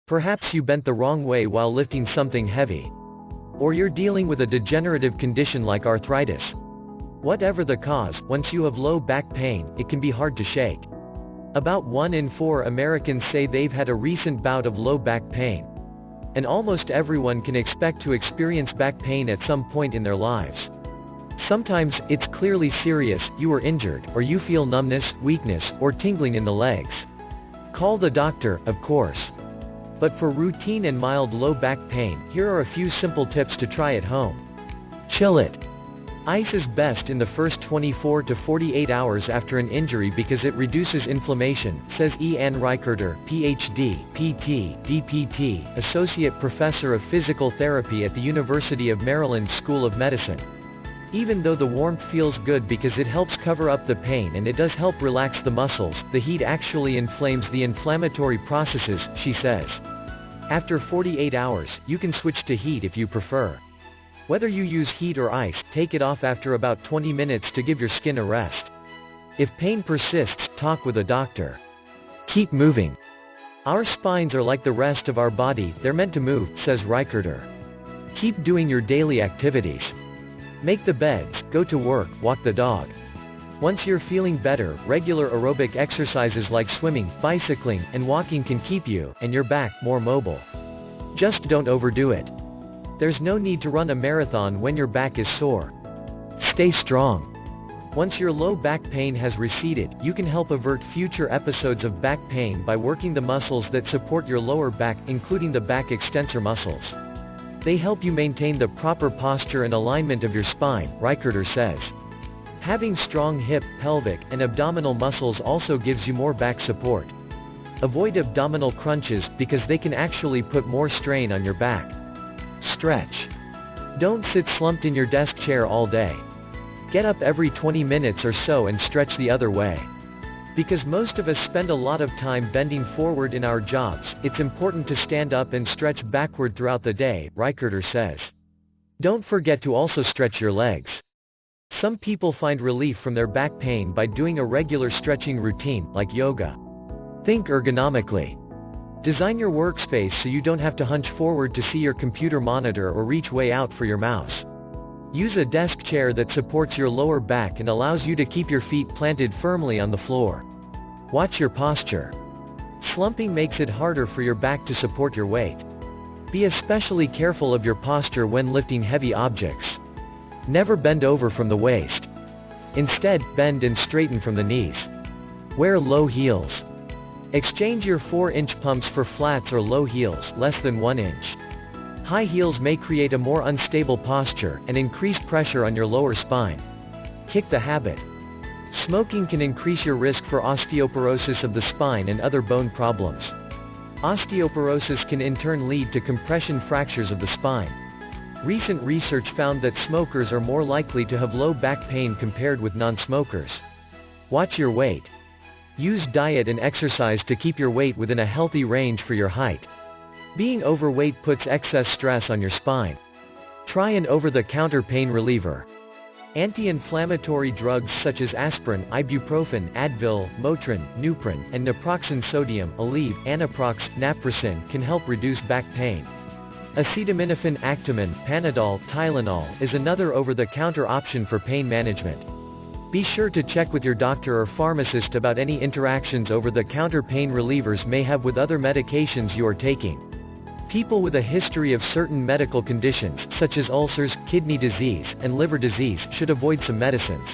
Perhaps you bent the wrong way while lifting something heavy. Or you're dealing with a degenerative condition like arthritis. Whatever the cause, once you have low back pain, it can be hard to shake. About 1 in 4 Americans say they've had a recent bout of low back pain. And almost everyone can expect to experience back pain at some point in their lives. Sometimes, it's clearly serious, you are injured, or you feel numbness, weakness, or tingling in the legs. Call the doctor, of course. But for routine and mild low back pain, here are a few simple tips to try at home. Chill it. Ice is best in the first 24 to 48 hours after an injury because it reduces inflammation, says E. N. Reicherter, Ph.D., PT, DPT, Associate Professor of Physical Therapy at the University of Maryland School of Medicine. Even though the warmth feels good because it helps cover up the pain and it does help relax the muscles, the heat actually inflames the inflammatory processes, she says. After 48 hours, you can switch to heat if you prefer. Whether you use heat or ice, take it off after about 20 minutes to give your skin a rest. If pain persists, talk with a doctor. Keep moving. Our spines are like the rest of our body, they're meant to move, says Reicherter. Keep doing your daily activities. Make the beds, go to work, walk the dog. Once you're feeling better, regular aerobic exercises like swimming, bicycling, and walking can keep you, and your back, more mobile. Just don't overdo it. There's no need to run a marathon when your back is sore. Stay strong. Once your low back pain has receded, you can help avert future episodes of back pain by working the muscles that support your lower back, including the back extensor muscles. They help you maintain the proper posture and alignment of your spine, Reicherter says. Having strong hip, pelvic, and abdominal muscles also gives you more back support. Avoid abdominal crunches, because they can actually put more strain on your back. Stretch. Don't sit slumped in your desk chair all day. Get up every 20 minutes or so and stretch the other way. Because most of us spend a lot of time bending forward in our jobs, it's important to stand up and stretch backward throughout the day, Reicherter says. Don't forget to also stretch your legs. Some people find relief from their back pain by doing a regular stretching routine, like yoga. Think ergonomically. Design your workspace so you don't have to hunch forward to see your computer monitor or reach way out for your mouse. Use a desk chair that supports your lower back and allows you to keep your feet planted firmly on the floor. Watch your posture. Slumping makes it harder for your back to support your weight. Be especially careful of your posture when lifting heavy objects. Never bend over from the waist. Instead, bend and straighten from the knees. Wear low heels. Exchange your 4-inch pumps for flats or low heels, less than 1 inch. High heels may create a more unstable posture and increased pressure on your lower spine. Kick the habit. Smoking can increase your risk for osteoporosis of the spine and other bone problems. Osteoporosis can in turn lead to compression fractures of the spine. Recent research found that smokers are more likely to have low back pain compared with non-smokers. Watch your weight. Use diet and exercise to keep your weight within a healthy range for your height. Being overweight puts excess stress on your spine. Try an over-the-counter pain reliever. Anti-inflammatory drugs such as aspirin, ibuprofen, Advil, Motrin, Nuprin, and naproxen sodium, Aleve, Anaprox, Naprosyn can help reduce back pain. Acetaminophen, Actamin, Panadol, Tylenol is another over-the-counter option for pain management. Be sure to check with your doctor or pharmacist about any interactions over-the-counter pain relievers may have with other medications you are taking. People with a history of certain medical conditions, such as ulcers, kidney disease, and liver disease, should avoid some medicines.